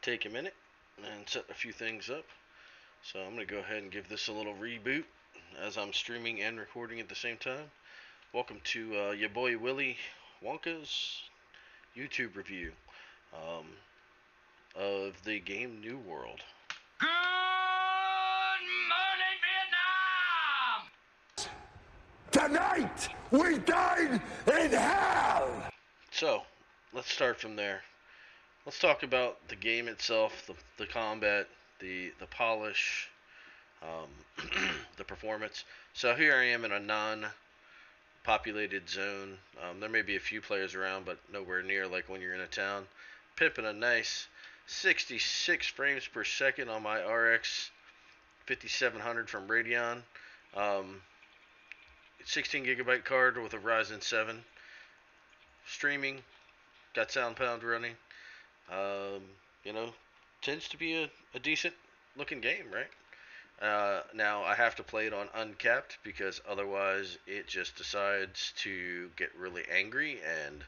take a minute and set a few things up. So I'm going to go ahead and give this a little reboot as I'm streaming and recording at the same time. Welcome to your boy Willie Wonka's YouTube review um, of the game New World. Good morning, Vietnam! Tonight, we dine in hell! So, let's start from there. Let's talk about the game itself, the combat, the polish, the performance. So here I am in a non-populated zone. There may be a few players around, but nowhere near like when you're in a town. Pimping a nice 66 frames per second on my RX 5700 from Radeon. 16 gigabyte card with a Ryzen 7. Streaming, got SoundPound running. You know, tends to be a decent looking game, right? Now I have to play it on uncapped because otherwise it just decides to get really angry and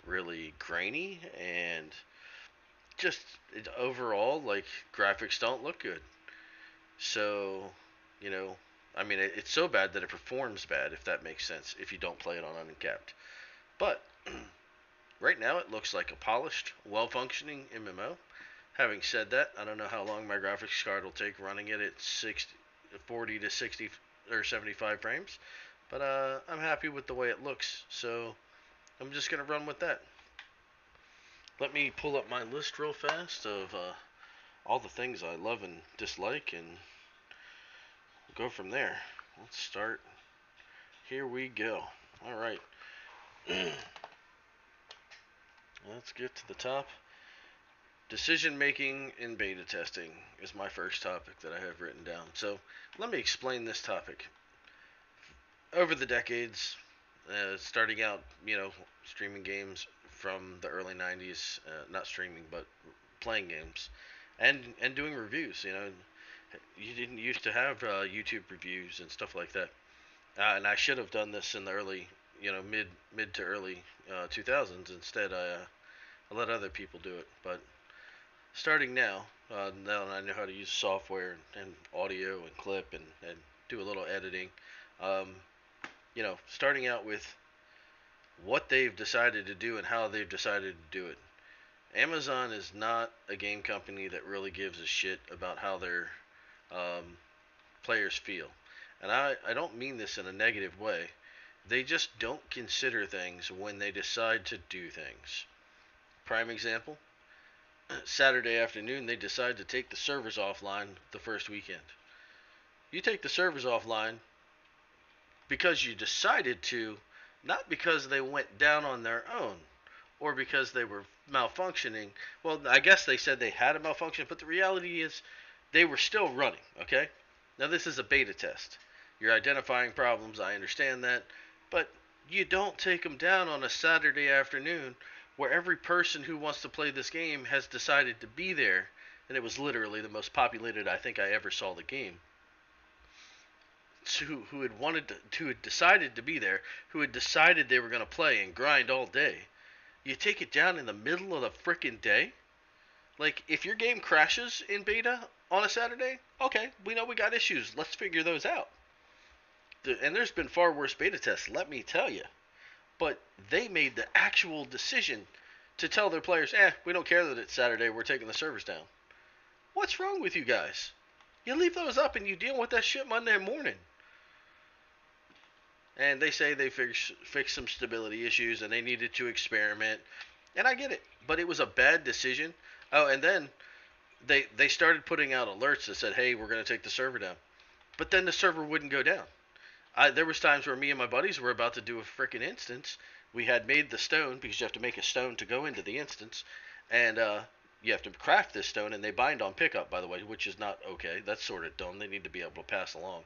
really grainy and just overall like graphics don't look good. So, you know, I mean it's so bad that it performs bad if that makes sense if you don't play it on uncapped. But right now it looks like a polished, well-functioning MMO. Having said that, I don't know how long my graphics card will take running it at 40 to 60 or 75 frames, but I'm happy with the way it looks, so I'm just going to run with that. Let me pull up my list real fast of all the things I love and dislike and go from there. Let's start. Here we go. All right. Let's get to the top. Decision making in beta testing is my first topic that I have written down. So let me explain this topic. Over the decades, starting out, streaming games from the early 90s, not streaming, but playing games, and doing reviews. You didn't used to have YouTube reviews and stuff like that. And I should have done this in the early, mid to early 2000s. Instead, I let other people do it. But starting now that I know how to use software and audio and clip and do a little editing, starting out with what they've decided to do and how they've decided to do it. Amazon is not a game company that really gives a shit about how their players feel. And I don't mean this in a negative way. They just don't consider things when they decide to do things. Prime example, Saturday afternoon they decide to take the servers offline the first weekend. You take the servers offline because you decided to, not because they went down on their own or because they were malfunctioning. Well, I guess they said they had a malfunction, but the reality is they were still running, okay? Now this is a beta test. You're identifying problems, I understand that, but you don't take them down on a Saturday afternoon where every person who wants to play this game has decided to be there, and it was literally the most populated I think I ever saw the game. Who had decided to be there, who had decided they were going to play and grind all day. You take it down in the middle of the frickin' day? Like, if your game crashes in beta on a Saturday, okay, we know we got issues. Let's figure those out. And there's been far worse beta tests, let me tell you. But they made the actual decision to tell their players, we don't care that it's Saturday, we're taking the servers down. What's wrong with you guys? You leave those up and you deal with that shit Monday morning. And they say they fixed some stability issues and they needed to experiment. And I get it. But it was a bad decision. Oh, and then they started putting out alerts that said, hey, we're going to take the server down. But then the server wouldn't go down. There was times where me and my buddies were about to do a frickin' instance. We had made the stone, because you have to make a stone to go into the instance. And you have to craft this stone, and they bind on pickup, by the way, which is not okay. That's sort of dumb. They need to be able to pass along.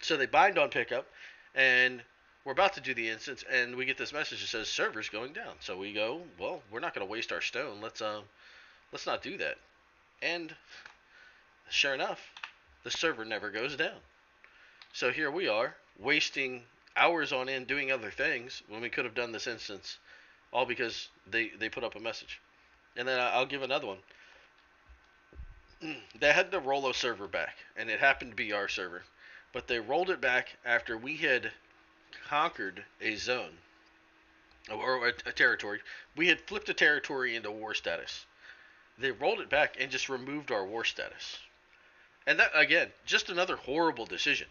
So they bind on pickup, and we're about to do the instance, and we get this message that says server's going down. So we go, well, we're not going to waste our stone. Let's not do that. And sure enough, the server never goes down. So here we are, wasting hours on end doing other things when we could have done this instance, all because they put up a message. And then I'll give another one. They had the Rolo server back, and it happened to be our server. But they rolled it back after we had conquered a zone or a territory. We had flipped a territory into war status. They rolled it back and just removed our war status. And that again, just another horrible decision.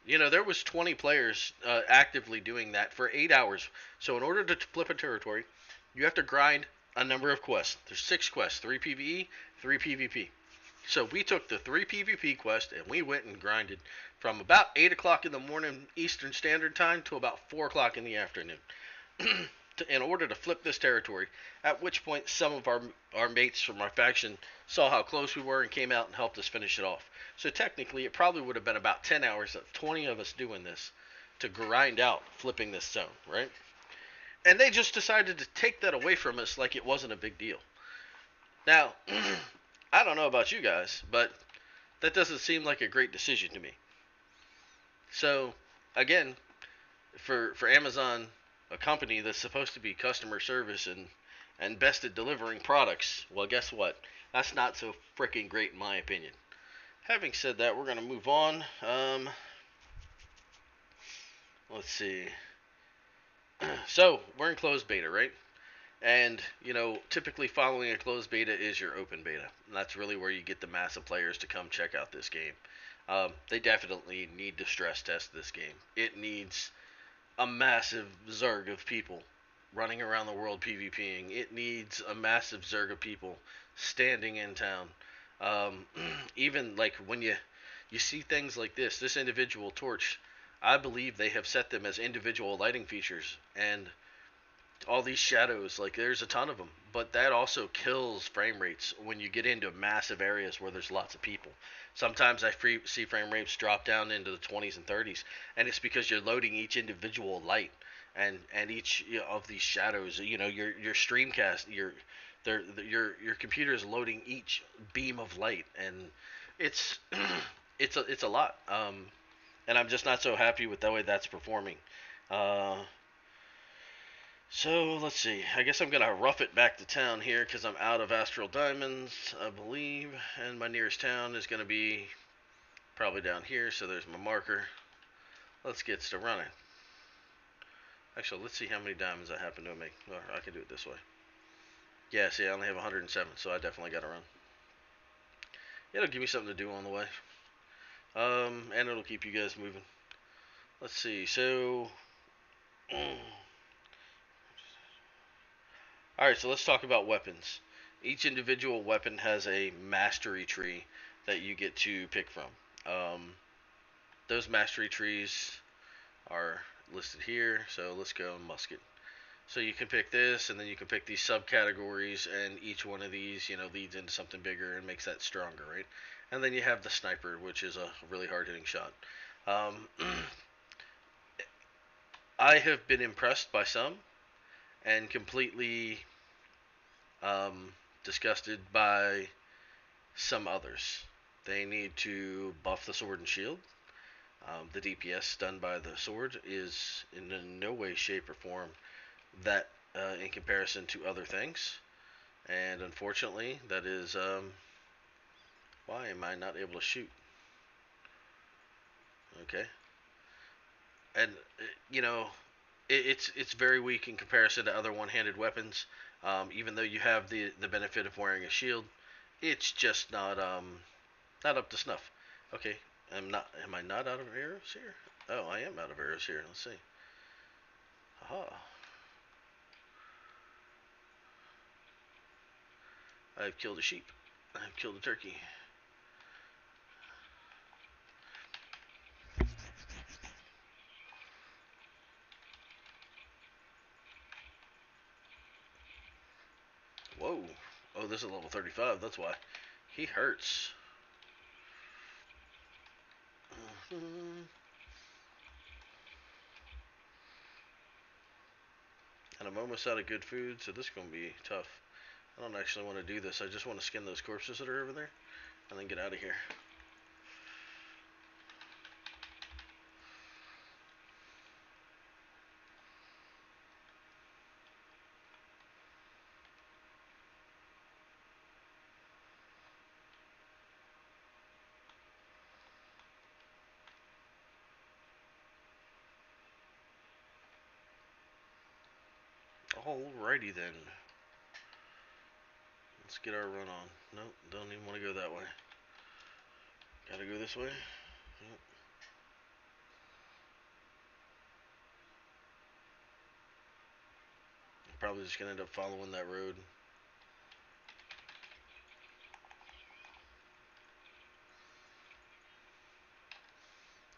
There was 20 players actively doing that for 8 hours. So in order to flip a territory, you have to grind a number of quests. There's 6 quests: three PVE, three PvP. So we took the three PvP quest and we went and grinded from about 8 o'clock in the morning Eastern Standard Time to about 4 o'clock in the afternoon. In order to flip this territory. At which point, some of our mates from our faction saw how close we were and came out and helped us finish it off. So technically, it probably would have been about 10 hours of 20 of us doing this to grind out flipping this zone, right? And they just decided to take that away from us like it wasn't a big deal. Now, I don't know about you guys, but that doesn't seem like a great decision to me. So, again, for Amazon, a company that's supposed to be customer service and best at delivering products, well, guess what? That's not so freaking great in my opinion. Having said that, we're gonna move on. Let's see. So we're in closed beta, right? And typically following a closed beta is your open beta. And that's really where you get the mass of players to come check out this game. They definitely need to stress test this game. It needs a massive zerg of people running around the world PvPing. It needs a massive zerg of people standing in town. Even like when you see things like this individual torch, I believe they have set them as individual lighting features, and all these shadows, like there's a ton of them, but that also kills frame rates when you get into massive areas where there's lots of people. Sometimes I see frame rates drop down into the 20s and 30s, and it's because you're loading each individual light and each of these shadows. Your streamcast, your computer is loading each beam of light, and it's it's a lot. And I'm just not so happy with the way that's performing. Uh, so let's see. I guess I'm gonna rough it back to town here because I'm out of Astral Diamonds, I believe, and my nearest town is gonna be probably down here. So there's my marker. Let's get to running. Actually, let's see how many diamonds I happen to make. Or I can do it this way. Yeah, see, I only have 107, so I definitely gotta run. It'll give me something to do on the way. And it'll keep you guys moving. Let's see. So, all right. So let's talk about weapons. Each individual weapon has a mastery tree that you get to pick from. Those mastery trees are listed here. So let's go musket. So you can pick this, and then you can pick these subcategories, and each one of these, leads into something bigger and makes that stronger, right? And then you have the sniper, which is a really hard-hitting shot. Um, I have been impressed by some, and completely disgusted by some others. They need to buff the sword and shield. The DPS done by the sword is in no way, shape, or form that in comparison to other things. And unfortunately, that is why am I not able to shoot? Okay, and it's very weak in comparison to other one-handed weapons. Even though you have the benefit of wearing a shield, it's just not up to snuff. Okay, Am I not out of arrows here? Oh, I am out of arrows here. Let's see. Aha. I've killed a sheep. I've killed a turkey. Whoa. Oh, this is level 35. That's why. He hurts. And I'm almost out of good food, so this is going to be tough. I don't actually want to do this. I just want to skin those corpses that are over there and then get out of here. Alrighty then. Let's get our run on. Nope, don't even want to go that way. Gotta go this way. Yep. Probably just gonna end up following that road.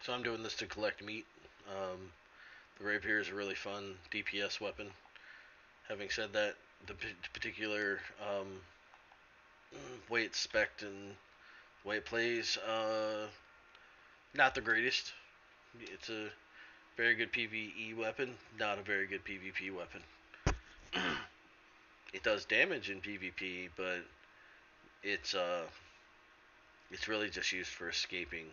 So I'm doing this to collect meat. The rapier is a really fun DPS weapon. Having said that, the particular way it's spec'd and way it plays, not the greatest. It's a very good PvE weapon, not a very good PvP weapon. It does damage in PvP, but it's it's really just used for escaping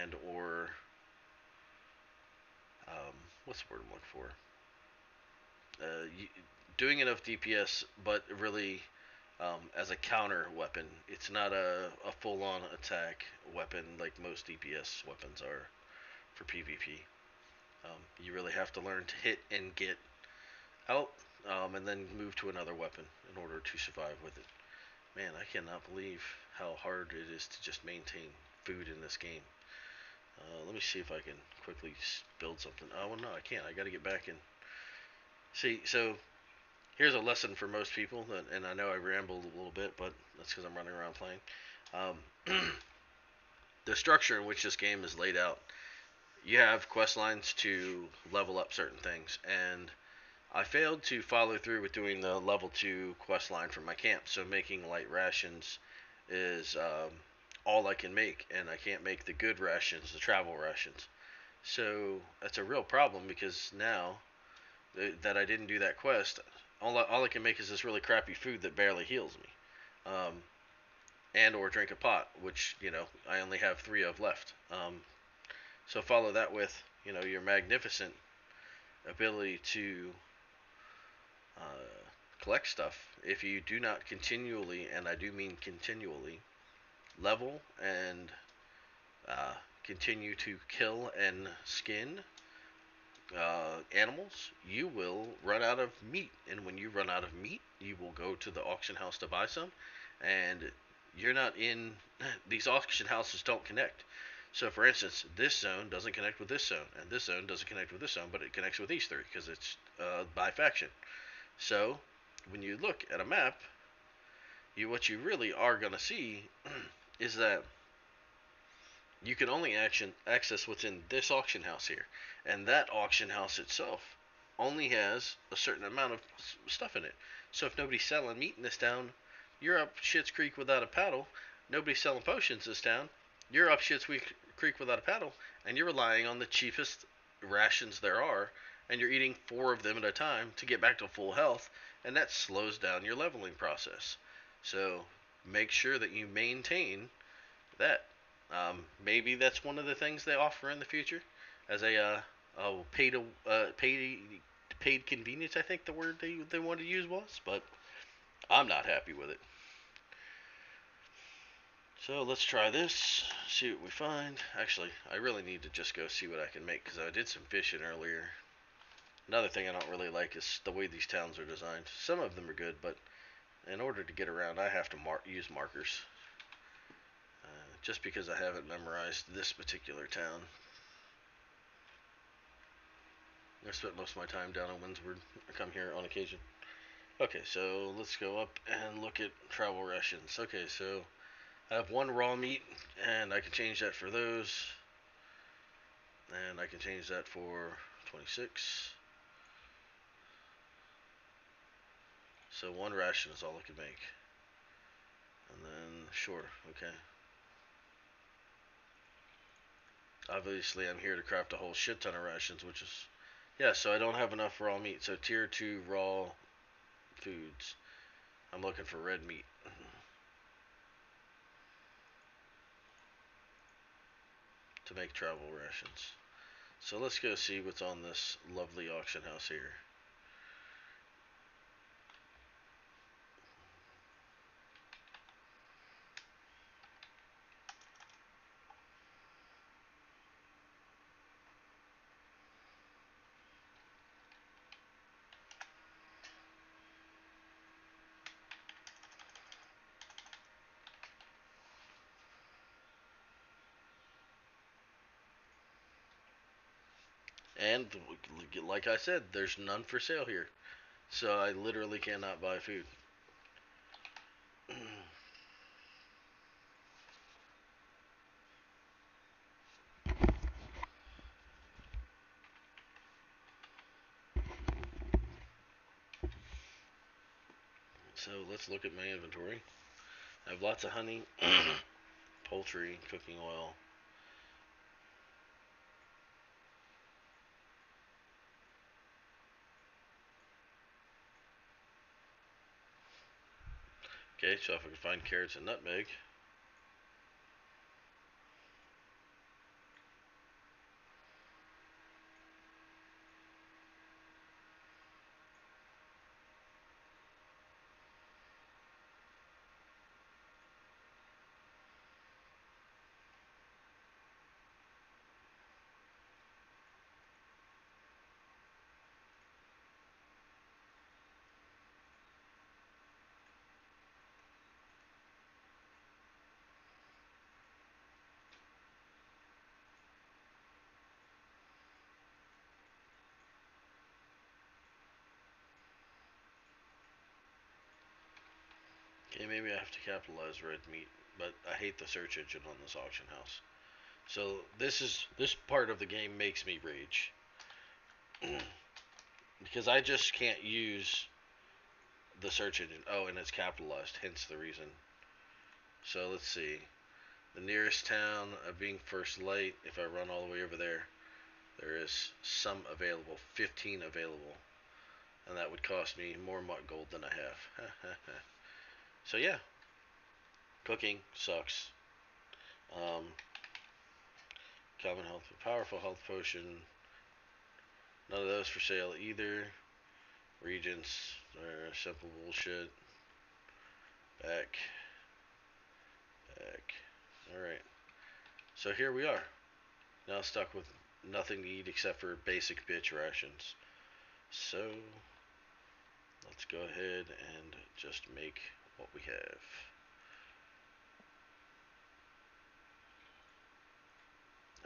and or what's the word I'm looking for? You, doing enough DPS, but really as a counter weapon. It's not a full-on attack weapon like most DPS weapons are for PvP. You really have to learn to hit and get out, and then move to another weapon in order to survive with it. Man, I cannot believe how hard it is to just maintain food in this game. Let me see if I can quickly build something. Oh, well, no, I can't. I got to get back in. See, so here's a lesson for most people, and I know I rambled a little bit, but that's because I'm running around playing. The structure in which this game is laid out, you have quest lines to level up certain things, and I failed to follow through with doing the level 2 quest line for my camp, so making light rations is all I can make, and I can't make the good rations, the travel rations. So that's a real problem because now that I didn't do that quest, all I can make is this really crappy food that barely heals me, and or drink a pot, which I only have 3 of left. So follow that with your magnificent ability to collect stuff. If you do not continually, and I do mean continually, level and continue to kill and skin animals, you will run out of meat. And when you run out of meat, you will go to the auction house to buy some. And you're not in, these auction houses don't connect. So for instance, this zone doesn't connect with this zone, and this zone doesn't connect with this zone, but it connects with these 3 because it's by faction. So when you look at a map, what you really are going to see is that you can only access what's in this auction house here, and that auction house itself only has a certain amount of stuff in it. So if nobody's selling meat in this town, you're up Shit's Creek without a paddle. Nobody's selling potions in this town, you're up Shit's Creek without a paddle, and you're relying on the cheapest rations there are, and you're eating 4 of them at a time to get back to full health, and that slows down your leveling process. So make sure that you maintain that. Maybe that's one of the things they offer in the future as a paid convenience. I think the word they wanted to use was, but I'm not happy with it. So let's try this, see what we find. Actually, I really need to just go see what I can make because I did some fishing earlier. Another thing I don't really like is the way these towns are designed. Some of them are good, but in order to get around, I have to use markers. Just because I haven't memorized this particular town. I spent most of my time down in Windsward. I come here on occasion. Okay, so let's go up and look at travel rations. Okay, so I have 1 raw meat, and I can change that for those. And I can change that for 26. So 1 ration is all I can make. And then, sure, okay. Obviously, I'm here to craft a whole shit ton of rations, which is... Yeah, so I don't have enough raw meat. So tier 2 raw foods. I'm looking for red meat. To make travel rations. So let's go see what's on this lovely auction house here. And like I said, there's none for sale here, so I literally cannot buy food. So let's look at my inventory. I have lots of honey, poultry, cooking oil. Okay, so if I can find carrots and nutmeg. Okay, maybe I have to capitalize red meat, but I hate the search engine on this auction house. So this part of the game makes me rage because I just can't use the search engine. Oh, and it's capitalized, hence the reason. So let's see. The nearest town of being First Light, if I run all the way over there, there is some available, 15 available, and that would cost me more gold than I have. So yeah, cooking sucks. Um, common health, powerful health potion, none of those for sale either. Regents are simple bullshit. Back, back. Alright. So here we are. Now stuck with nothing to eat except for basic bitch rations. So let's go ahead and just make what we have.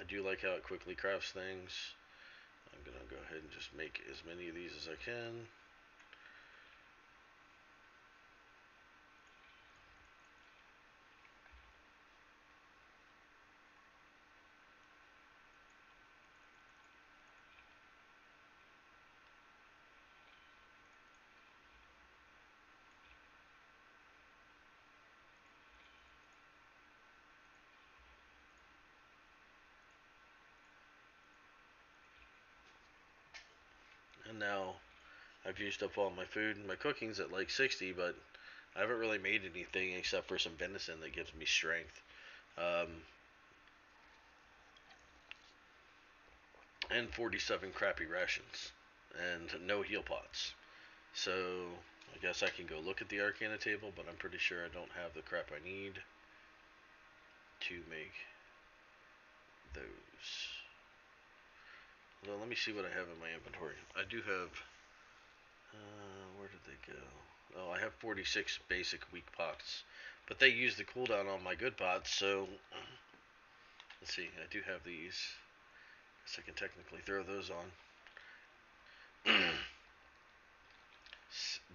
I do like how it quickly crafts things. I'm gonna go ahead and just make as many of these as I can. And now I've used up all my food. My cooking's at like 60, but I haven't really made anything except for some venison that gives me strength. Um, and 47 crappy rations. And no heal pots. So I guess I can go look at the Arcana table, but I'm pretty sure I don't have the crap I need to make those. Well, let me see what I have in my inventory. I do have. Where did they go? Oh, I have 46 basic weak pots, but they use the cooldown on my good pots. So let's see. I do have these, so I can technically throw those on.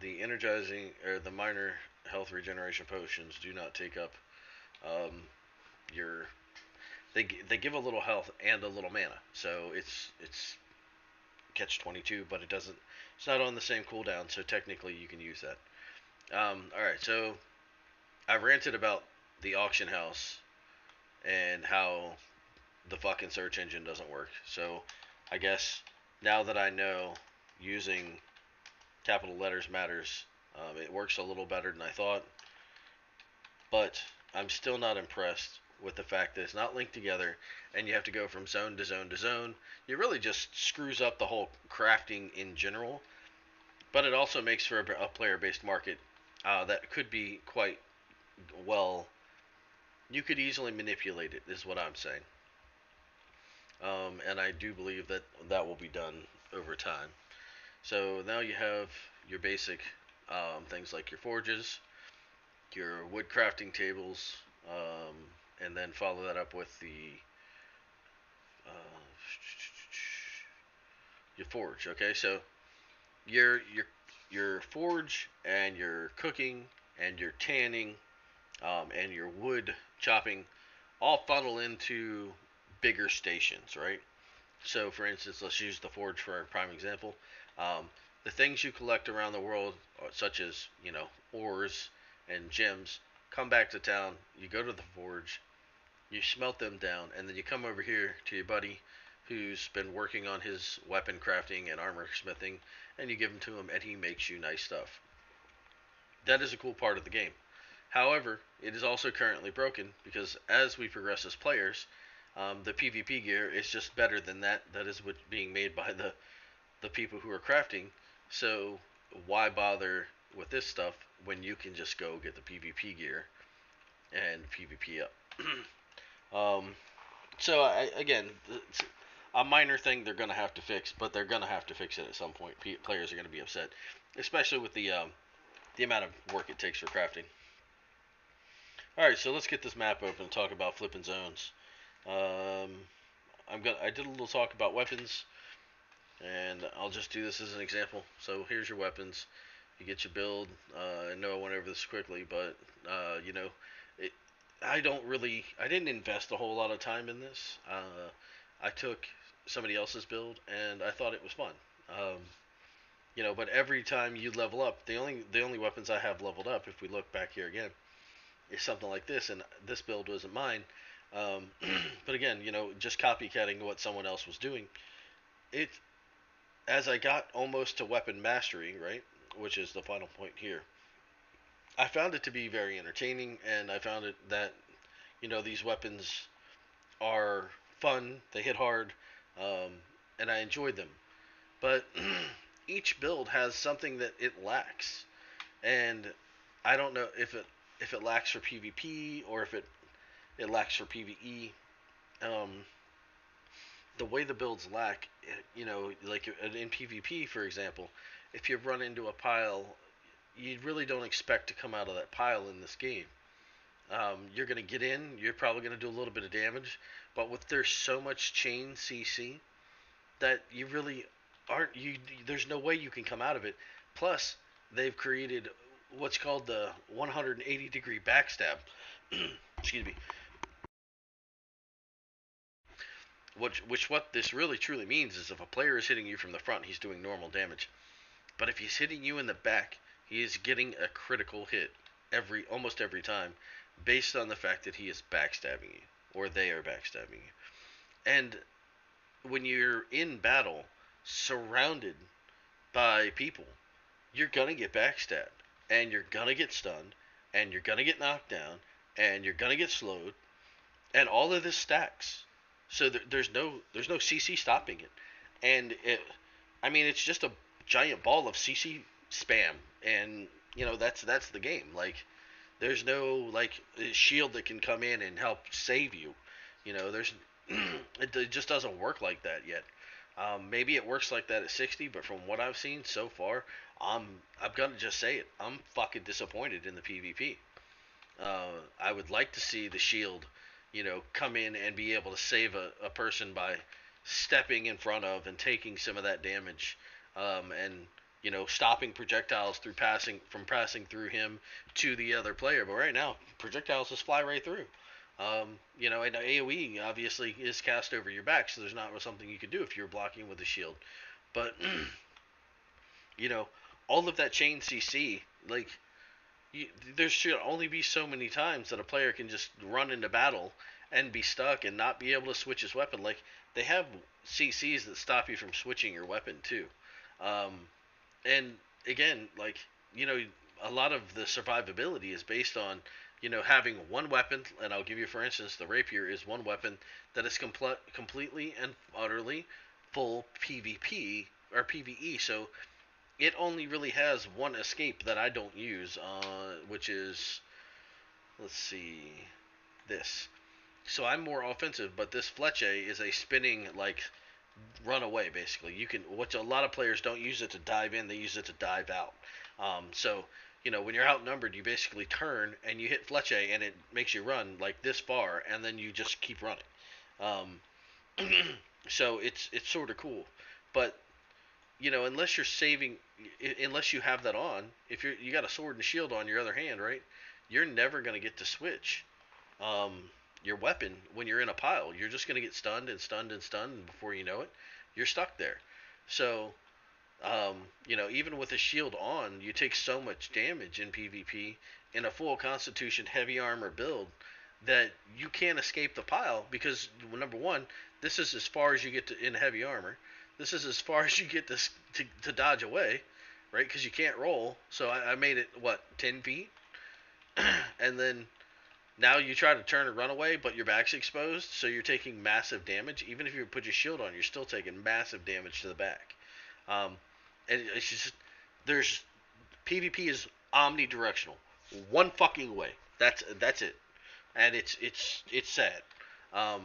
The energizing or the minor health regeneration potions do not take up um, your. They give a little health and a little mana, so it's catch 22, but it doesn't. It's not on the same cooldown, so technically you can use that. All right, so I ranted about the auction house and how the fucking search engine doesn't work. So I guess now that I know using capital letters matters, it works a little better than I thought. But I'm still not impressed with the fact that it's not linked together and you have to go from zone to zone to zone. It really just screws up the whole crafting in general, but it also makes for a player based market that could be quite well. You could easily manipulate it, is what I'm saying. And I do believe that that will be done over time. So now you have your basic things like your forges, your wood crafting tables, and then follow that up with the uh, your forge. Okay, so your your forge and your cooking and your tanning and your wood chopping all funnel into bigger stations, right? So, for instance, let's use the forge for a prime example. Um, the things you collect around the world, such as ores and gems, come back to town. You go to the forge, you smelt them down, and then you come over here to your buddy who's been working on his weapon crafting and armor smithing, and you give them to him, and he makes you nice stuff. That is a cool part of the game. However, it is also currently broken because as we progress as players, the PvP gear is just better than that. That is what being made by the people who are crafting. So why bother with this stuff when you can just go get the PvP gear and PvP up? um, so again, it's a minor thing they're gonna have to fix, but they're gonna have to fix it at some point. Players are gonna be upset, especially with the amount of work it takes for crafting. All right, so let's get this map open and talk about flipping zones. Um, I did a little talk about weapons, and I'll just do this as an example. So here's your weapons. You get your build. I know I went over this quickly, but it, I didn't invest a whole lot of time in this. I took somebody else's build, and I thought it was fun. Um, but every time you level up, the only weapons I have leveled up, if we look back here again, is something like this, and this build wasn't mine. Um, but again, just copycatting what someone else was doing. It As I got almost to weapon mastery, right, which is the final point here, I found it to be very entertaining, and I found it that these weapons are fun, they hit hard, um, and I enjoyed them. But each build has something that it lacks, and I don't know if it lacks for PvP or if it lacks for PvE. Um, the way the builds lack, like in PvP, for example, if you run into a pile, you really don't expect to come out of that pile in this game. You're going to get in, you're probably going to do a little bit of damage, but with there's so much chain CC that you really aren't you. There's no way you can come out of it. Plus, they've created what's called the 180-degree backstab. Excuse me. Which what this really truly means is if a player is hitting you from the front, he's doing normal damage. But if he's hitting you in the back, he is getting a critical hit almost every time, based on the fact that he is backstabbing you or they are backstabbing you. And when you're in battle, surrounded by people, you're gonna get backstabbed, and you're gonna get stunned, and you're gonna get knocked down, and you're gonna get slowed, and all of this stacks. So there's no CC stopping it, and I mean it's just a giant ball of CC spam, and that's the game. Like there's no like shield that can come in and help save you. There's it just doesn't work like that yet. Maybe it works like that at 60, but from what I've seen so far, I'm gonna just say it. I'm fucking disappointed in the PvP. I would like to see the shield, come in and be able to save a person by stepping in front of and taking some of that damage, and stopping projectiles passing through him to the other player. But right now, projectiles just fly right through. And AOE obviously is cast over your back, so there's not something you could do if you're blocking with a shield. But you know, all of that chain CC, like there should only be so many times that a player can just run into battle and be stuck and not be able to switch his weapon. Like they have CCs that stop you from switching your weapon too. Um, and again, like you know, a lot of the survivability is based on having one weapon. And I'll give you, for instance, the rapier is one weapon that is completely and utterly full PvP or PvE. So it only really has one escape that I don't use, which is, let's see, this. So I'm more offensive, but this Fleche is a spinning like runaway. Basically, you can. What a lot of players don't use it to dive in; they use it to dive out. So when you're outnumbered, you basically turn and you hit Fleche, and it makes you run like this far, and then you just keep running. Um, so it's sort of cool, but unless you're saving, unless you have that on, if you got a sword and shield on your other hand, right? You're never gonna get to switch your weapon when you're in a pile. You're just gonna get stunned and stunned and stunned, and before you know it, you're stuck there. So, even with a shield on, you take so much damage in PvP in a full Constitution heavy armor build that you can't escape the pile because, well, number one, this is as far as you get in heavy armor. This is as far as you get to dodge away, right? Because you can't roll. So I made it what 10 feet, and then now you try to turn and run away, but your back's exposed, so you're taking massive damage. Even if you put your shield on, you're still taking massive damage to the back. Um, and it's just there's PvP is omnidirectional, one fucking way. That's it, and it's sad. I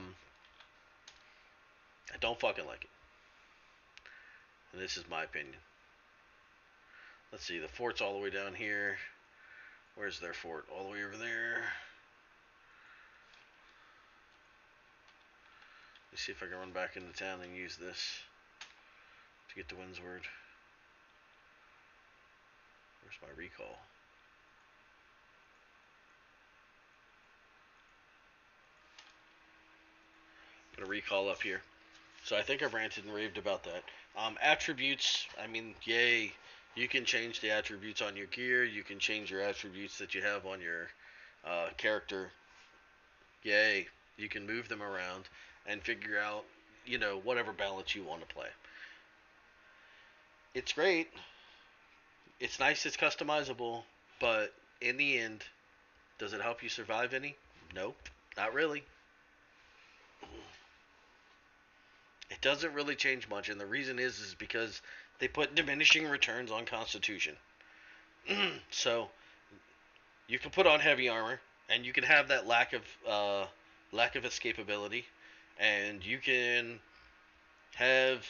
don't fucking like it, and this is my opinion. Let's see, the fort's all the way down here. Where's their fort? All the way over there. Let's see if I can run back into town and use this to get to Windsward. Where's my recall? I'm gonna recall up here. So I think I've ranted and raved about that. Attributes, I mean, yay. You can change the attributes on your gear. You can change your attributes that you have on your character. Yay. You can move them around and figure out, whatever balance you want to play. It's great. It's nice, it's customizable, but in the end, does it help you survive any? Nope, not really. It doesn't really change much, and the reason is because they put diminishing returns on Constitution. So you can put on heavy armor, and you can have that lack of escapability, and you can have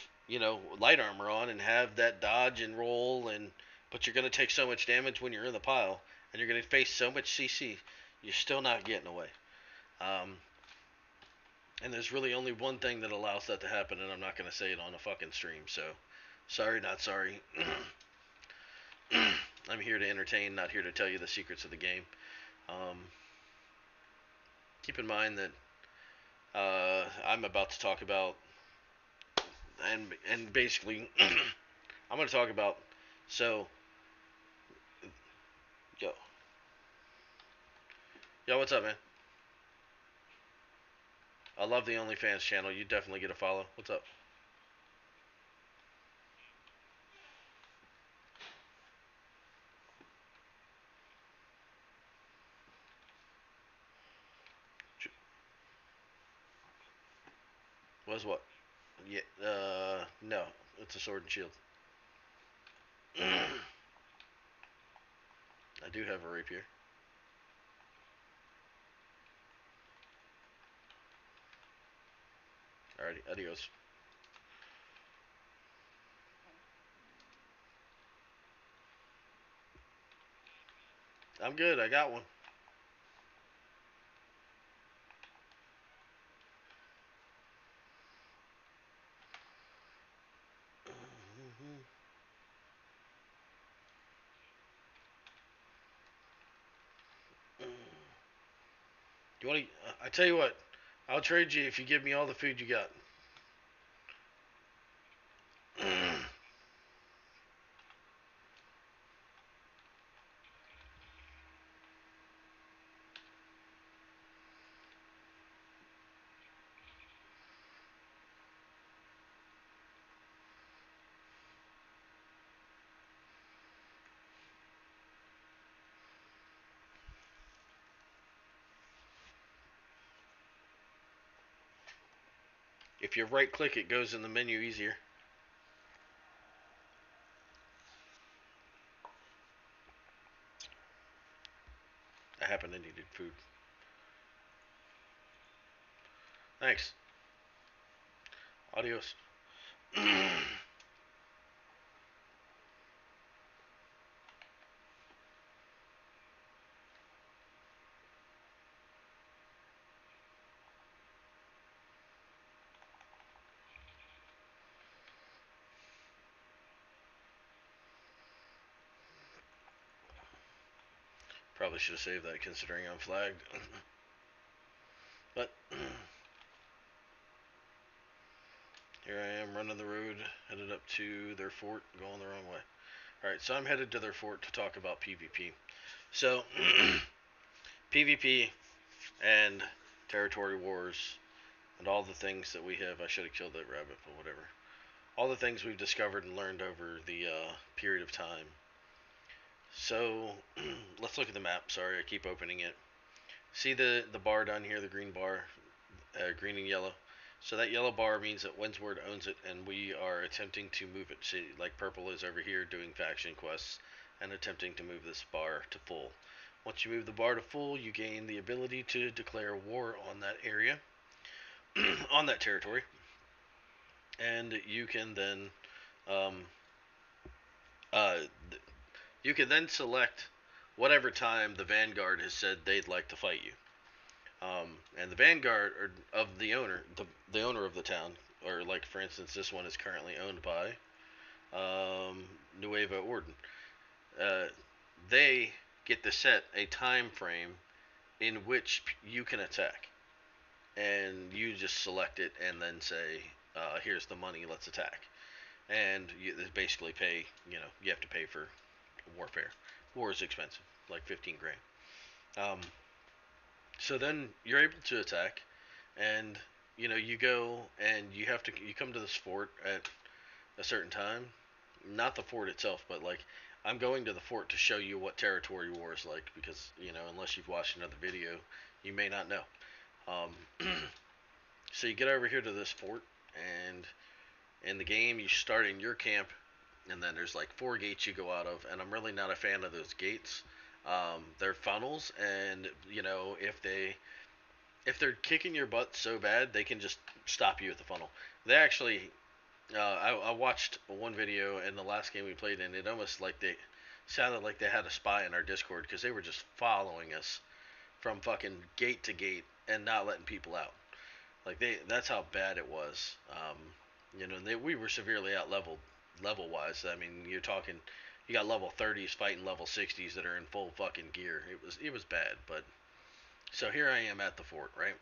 light armor on and have that dodge and roll, and but you're gonna take so much damage when you're in the pile, and you're gonna face so much CC, you're still not getting away. Um, and there's really only one thing that allows that to happen, and I'm not gonna say it on a fucking stream. So, sorry, not sorry. I'm here to entertain, not here to tell you the secrets of the game. Um, keep in mind that I'm about to talk about, and basically, I'm going to talk about. So, yo, what's up, man? I love the OnlyFans channel. You definitely get a follow. What's up? Was what? Yeah. No, it's a sword and shield. I do have a rapier. Alrighty, adios. I'm good. I got one. You want to? I tell you what. I'll trade you if you give me all the food you got. If you right click, it goes in the menu easier. I happen to needed food. Thanks. Adios. Probably should have saved that considering I'm flagged. But here I am running the road, headed up to their fort, going the wrong way. Alright, so I'm headed to their fort to talk about PvP. So, PvP and territory wars and all the things that we have. I should have killed that rabbit, but whatever. All the things we've discovered and learned over the period of time. So, let's look at the map. Sorry, I keep opening it. See the bar down here, the green bar, green and yellow. So that yellow bar means that Windsward owns it, and we are attempting to move it. See, like purple is over here doing faction quests and attempting to move this bar to full. Once you move the bar to full, you gain the ability to declare war on that area, on that territory, and you can then, um, uh, you can then select whatever time the Vanguard has said they'd like to fight you. And the Vanguard of the owner of the town, or like for instance, this one is currently owned by Nueva Orden. Uh, they get to set a time frame in which you can attack, and you just select it and then say, "Here's the money, let's attack." And you basically pay. You have to pay for warfare. War is expensive, like 15 grand. Um, so then you're able to attack, and you go and you come to this fort at a certain time. Not the fort itself, but like I'm going to the fort to show you what territory war is like, because unless you've watched another video, you may not know. Um, so you get over here to this fort, and in the game you start in your camp, and then there's like 4 gates you go out of, and I'm really not a fan of those gates. They're funnels, and if they're kicking your butt so bad, they can just stop you at the funnel. They actually, I watched one video in the last game we played, and it almost like they sounded like they had a spy in our Discord, because they were just following us from fucking gate to gate and not letting people out. Like that's how bad it was. We were severely out level wise. I mean, you're talking, you got level 30s fighting level 60s that are in full fucking gear. It was bad, but so here I am at the fort, right?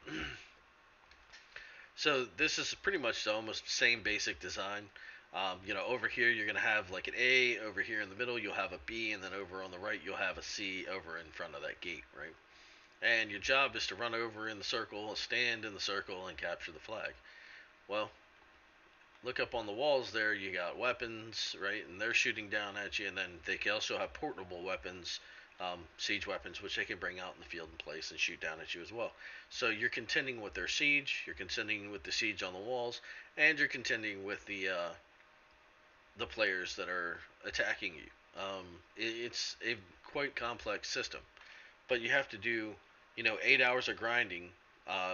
So this is pretty much the almost same basic design. Over here you're gonna have like an A. Over here in the middle you'll have a B, and then over on the right you'll have a C over in front of that gate, right? And your job is to run over in the circle, stand in the circle, and capture the flag. Well, look up on the walls there. You got weapons, right? And they're shooting down at you, and then they can also have portable weapons, siege weapons, which they can bring out in the field and place and shoot down at you as well. So you're contending with their siege, you're contending with the siege on the walls, and you're contending with the players that are attacking you. It's a quite complex system, but you have to do 8 hours of grinding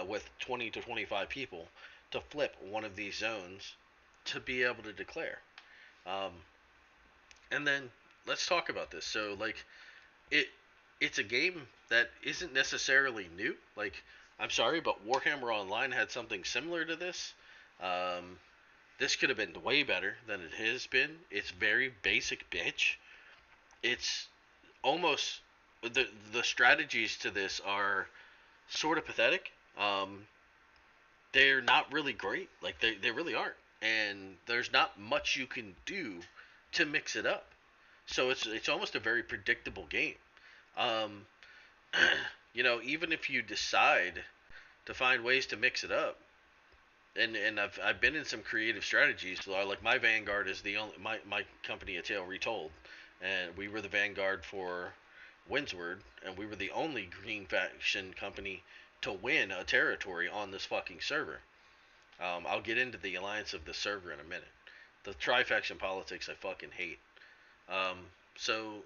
with 20 to 25 people to flip one of these zones to be able to declare. Um, and then let's talk about this. So like it it's a game that isn't necessarily new. Like, I'm sorry, but Warhammer Online had something similar to this. Um, this could have been way better than it has been. It's very basic bitch. It's almost the strategies to this are sort of pathetic. They're not really great. Like they really aren't. And there's not much you can do to mix it up. So it's almost a very predictable game. Um, Even if you decide to find ways to mix it up, and I've been in some creative strategies. So like my Vanguard is the only my company, A Tale Retold, and we were the Vanguard for Windsward, and we were the only green faction company to win a territory on this fucking server. I'll get into the alliance of the server in a minute. The tri-faction politics I fucking hate. Um, so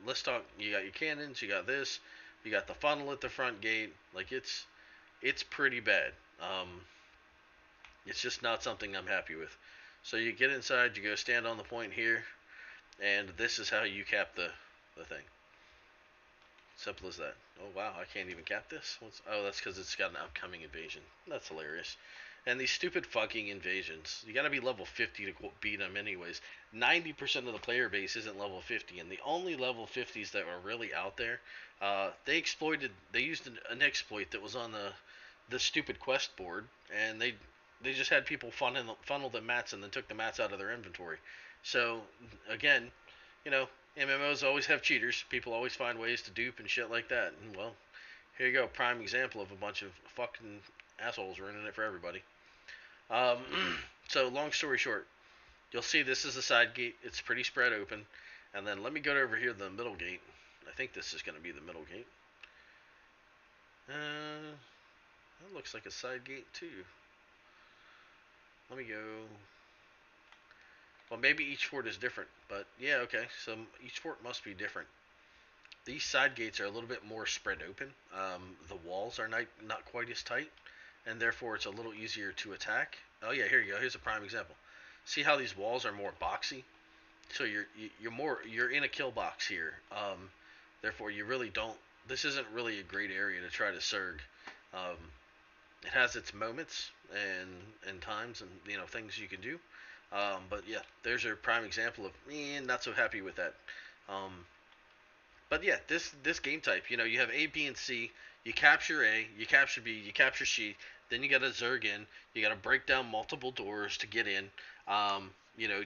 let's talk. You got your cannons. You got this. You got the funnel at the front gate. Like it's pretty bad. It's just not something I'm happy with. So you get inside. You go stand on the point here, and this is how you cap the thing. Simple as that. Oh wow, I can't even cap this. That's because it's got an upcoming invasion. That's hilarious. And these stupid fucking invasions. You gotta be level 50 to beat them, anyways. 90% of the player base isn't level 50, and the only level 50s that are really out there, they used an exploit that was on the stupid quest board, and they just had people funnel the mats and then took the mats out of their inventory. So, again, you know, MMOs always have cheaters. People always find ways to dupe and shit like that. And, well, here you go, prime example of a bunch of fucking assholes ruining it for everybody. Um, so long story short, you'll see this is the side gate. It's pretty spread open, and then let me go over here to the middle gate. I think this is going to be the middle gate. That looks like a side gate too. Let me go. Well, maybe each fort is different, but yeah, okay. So each fort must be different. These side gates are a little bit more spread open. The walls are not quite as tight, and therefore it's a little easier to attack. Oh yeah, here you go. Here's a prime example. See how these walls are more boxy? So you're in a kill box here. Therefore you really don't. This isn't really a great area to try to surg. Um, it has its moments and times and things you can do. But yeah, there's a prime example of me not so happy with that. Um, but yeah, this game type, you have A, B, and C. You capture A, you capture B, you capture C. Then you got to zerg in. You got to break down multiple doors to get in.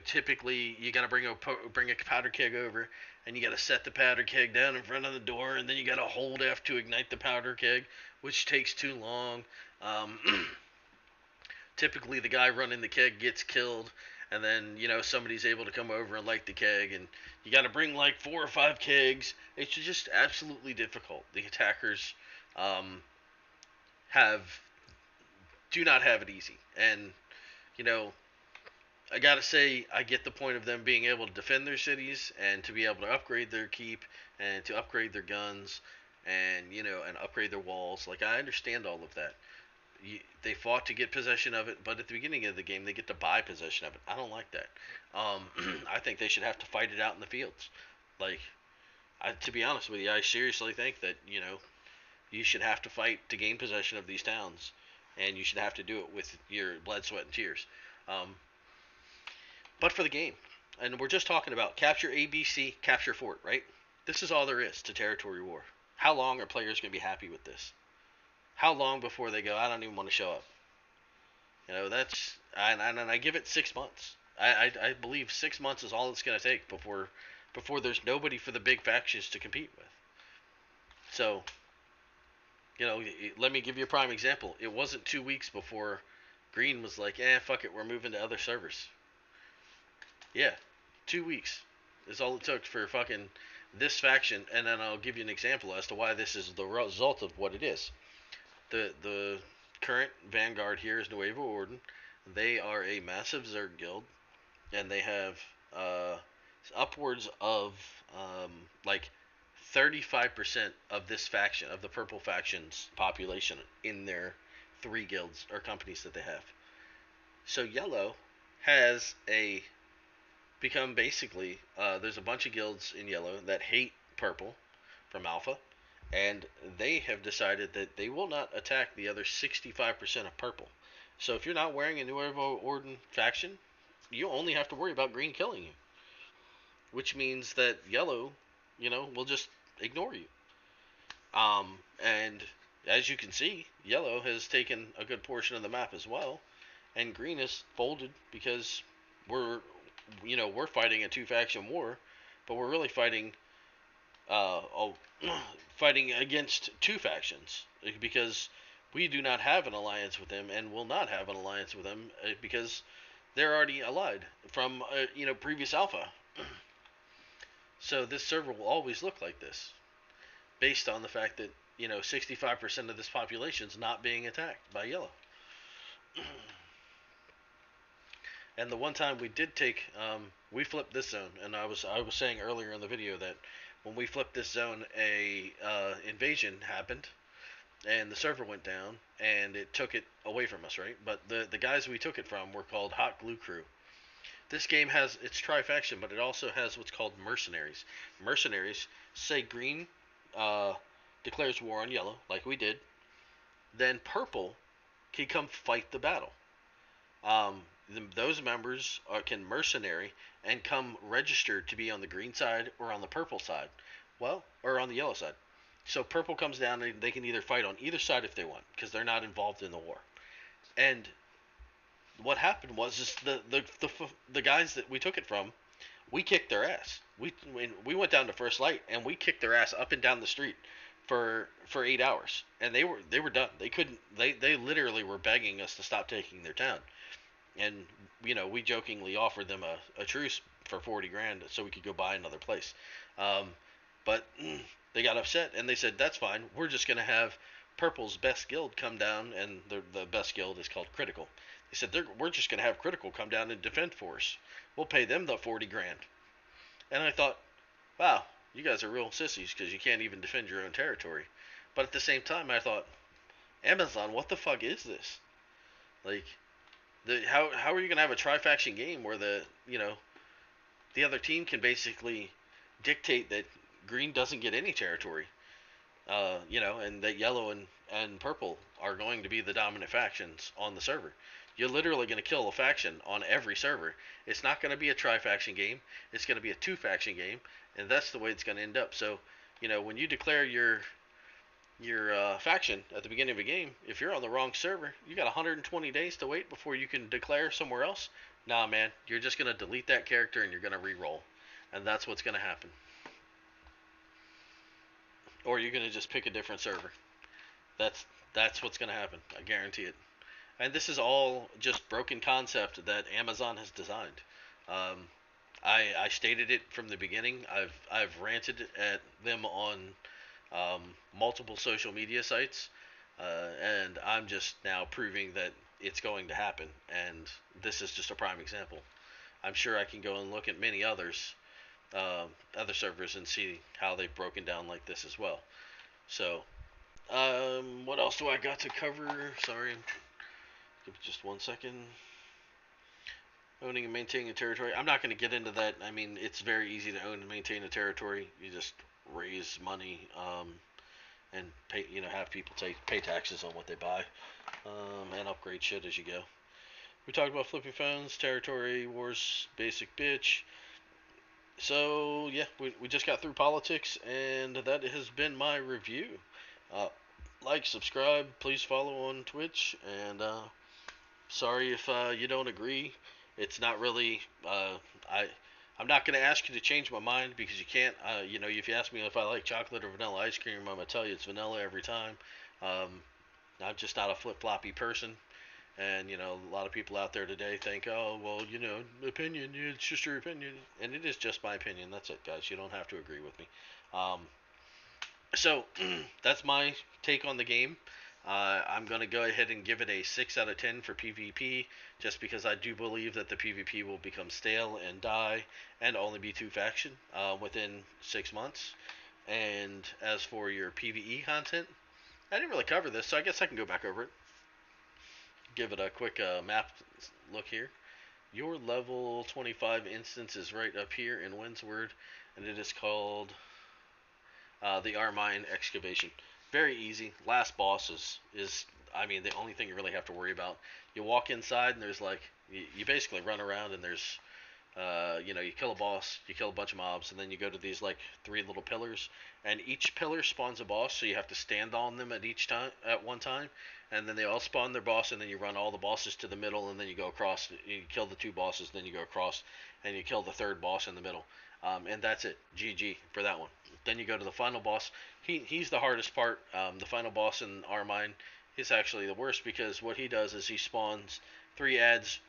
Typically you got to bring a powder keg over, and you got to set the powder keg down in front of the door, and then you got to hold F to ignite the powder keg, which takes too long. Um, Typically the guy running the keg gets killed, and then somebody's able to come over and light the keg, and you got to bring like 4 or 5 kegs. It's just absolutely difficult. The attackers um, have do not have it easy, and you know I gotta say, I get the point of them being able to defend their cities and to be able to upgrade their keep and to upgrade their guns and and upgrade their walls. Like, I understand all of that. They fought to get possession of it, but at the beginning of the game, they get to buy possession of it. I don't like that. Um, I think they should have to fight it out in the fields. Like, to be honest with you, I seriously think that you should have to fight to gain possession of these towns, and you should have to do it with your blood, sweat, and tears. Um, but for the game, and we're just talking about capture ABC, capture fort, right? This is all there is to territory war. How long are players going to be happy with this? How long before they go, I don't even want to show up? That's and I give it 6 months. I believe 6 months is all it's going to take before there's nobody for the big factions to compete with. So, let me give you a prime example. It wasn't 2 weeks before Green was like, fuck it, we're moving to other servers. Yeah, 2 weeks is all it took for fucking this faction, and then I'll give you an example as to why this is the result of what it is. The current Vanguard here is Nuevo Orden. They are a massive Zerg guild, and they have upwards of like 35% of this faction, of the purple faction's population, in their 3 guilds or companies that they have. So yellow has become basically there's a bunch of guilds in yellow that hate purple from alpha, and they have decided that they will not attack the other 65% of purple. So if you're not wearing a Nuevo Orden faction, you only have to worry about green killing you, which means that yellow, will just ignore you. And as you can see, yellow has taken a good portion of the map as well, and green is folded because we're, we're fighting a two-faction war, but we're really fighting, fighting against 2 factions because we do not have an alliance with them and will not have an alliance with them because they're already allied from previous alpha. So this server will always look like this, based on the fact that 65% of this population is not being attacked by yellow. And the one time we did we flipped this zone, and I was saying earlier in the video that when we flipped this zone, a invasion happened, and the server went down, and it took it away from us, right? But the guys we took it from were called Hot Glue Crew. This game has its tri-faction, but it also has what's called mercenaries. Mercenaries say green declares war on yellow, like we did. Then purple can come fight the battle. those members can mercenary and come registered to be on the green side or on the purple side. Well, or on the yellow side. So purple comes down and they can either fight on either side if they want because they're not involved in the war. And what happened was is the guys that we took it from, we kicked their ass. We went down to First Light and we kicked their ass up and down the street for 8 hours, and they were done. They couldn't. They literally were begging us to stop taking their town, and we jokingly offered them a truce for 40 grand so we could go buy another place, um, but they got upset and they said that's fine. We're just gonna have Purple's best guild come down, and the best guild is called Critical. They said we're just gonna have Critical come down and defend for us. We'll pay them the 40 grand. And I thought, wow, you guys are real sissies because you can't even defend your own territory. But at the same time, I thought, Amazon, what the fuck is this? Like, how are you gonna have a tri-faction game where the other team can basically dictate that green doesn't get any territory, and that yellow and purple are going to be the dominant factions on the server. You're literally going to kill a faction on every server. It's not going to be a tri-faction game. It's going to be a two-faction game, and that's the way it's going to end up. So, when you declare your faction at the beginning of a game, if you're on the wrong server, you got 120 days to wait before you can declare somewhere else. Nah, man, you're just going to delete that character and you're going to re-roll, and that's what's going to happen. Or you're going to just pick a different server. That's that's what's going to happen. I guarantee it. And this is all just broken concept that Amazon has designed. Um, I stated it from the beginning. I've ranted at them on um, multiple social media sites, and I'm just now proving that it's going to happen. And this is just a prime example. I'm sure I can go and look at many other servers, and see how they've broken down like this as well. So, what else do I got to cover? Sorry, give me just 1 second. Owning and maintaining a territory. I'm not going to get into that. I mean, it's very easy to own and maintain a territory. You just raise money, and pay. Have people pay taxes on what they buy, and upgrade shit as you go. We talked about flipping phones, territory wars, basic bitch. So yeah, we just got through politics, and that has been my review. Uh, like, subscribe, please follow on Twitch, and sorry if you don't agree. It's not really. I I'm not gonna ask you to change my mind because you can't. If you ask me if I like chocolate or vanilla ice cream, I'm gonna tell you it's vanilla every time. Um, I'm just not a flip floppy person. And a lot of people out there today think, oh, well, opinion. It's just your opinion, and it is just my opinion. That's it, guys. You don't have to agree with me. Um, so that's my take on the game. I'm going to go ahead and give it a 6 out of 10 for PvP, just because I do believe that the PvP will become stale and die and only be two faction within 6 months. And as for your PvE content, I didn't really cover this, so I guess I can go back over it. Give it a quick map look here. Your level 25 instance is right up here in Windsward, and it is called the Armine Excavation. Very easy. Last boss is I mean, the only thing you really have to worry about. You walk inside and there's you basically run around and there's you kill a boss, you kill a bunch of mobs, and then you go to these three little pillars, and each pillar spawns a boss, so you have to stand on them at one time, and then they all spawn their boss, and then you run all the bosses to the middle, and then you go across, you kill the two bosses, then you go across, and you kill the third boss in the middle, and that's it. GG for that one. Then you go to the final boss. He's the hardest part. The final boss in Armine is actually the worst because what he does is he spawns three ads.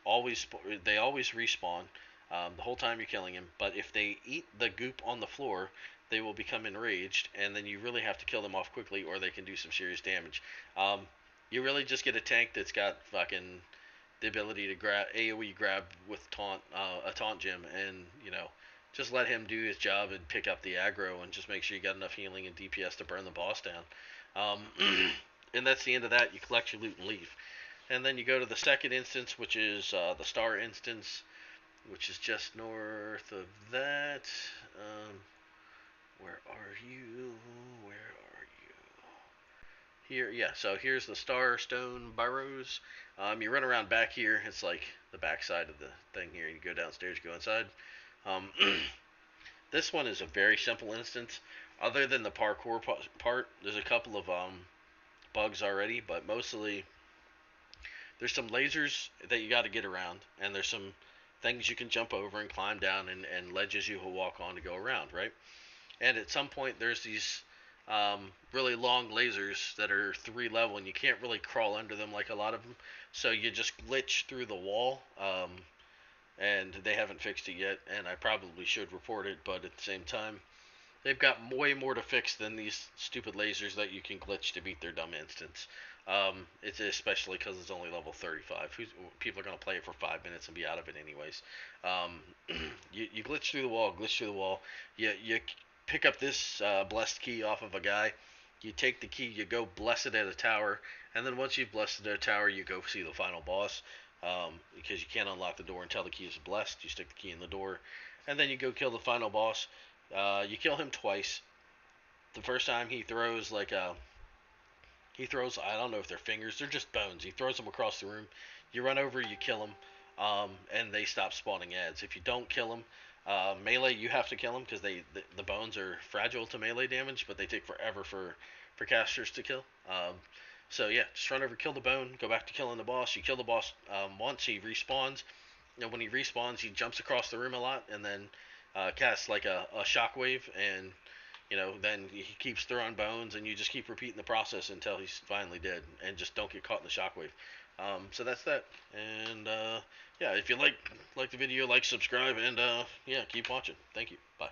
They always respawn the whole time you're killing him. But if they eat the goop on the floor, they will become enraged, and then you really have to kill them off quickly, or they can do some serious damage. You really just get a tank that's got fucking the ability to grab AOE grab with a taunt gem, and just let him do his job and pick up the aggro, and just make sure you got enough healing and DPS to burn the boss down. And that's the end of that. You collect your loot and leave. And then you go to the second instance, which is the Star instance, which is just north of that. Where are you? Where are you? Here, yeah. So here's the Star Stone Burrows. You run around back here. It's like the back side of the thing here. You go downstairs, go inside. Um, this one is a very simple instance. Other than the parkour part, there's a couple of bugs already, but mostly there's some lasers that you got to get around, and there's some things you can jump over and climb down, and ledges you will walk on to go around, right? And at some point, there's these really long lasers that are 3 level, and you can't really crawl under them like a lot of them. So you just glitch through the wall, and they haven't fixed it yet. And I probably should report it, but at the same time, they've got way more to fix than these stupid lasers that you can glitch to beat their dumb instance. It's especially because it's only level 35. People are gonna play it for 5 minutes and be out of it anyways. Um, you glitch through the wall, glitch through the wall. You pick up this blessed key off of a guy. You take the key, you go bless it at a tower, and then once you've blessed it at a tower, you go see the final boss. Because you can't unlock the door until the key is blessed. You stick the key in the door, and then you go kill the final boss. You kill him twice. The first time he throws, I don't know if they're fingers, they're just bones. He throws them across the room. You run over, you kill him, and they stop spawning ads. If you don't kill them, melee, you have to kill them because the bones are fragile to melee damage, but they take forever for casters to kill. So yeah, just run over, kill the bone, go back to killing the boss. You kill the boss once, he respawns. When he respawns, he jumps across the room a lot, and then casts like a shockwave, and then he keeps throwing bones, and you just keep repeating the process until he's finally dead, and just don't get caught in the shockwave. So that's that. And yeah, if you like the video, like, subscribe, and yeah, keep watching. Thank you. Bye.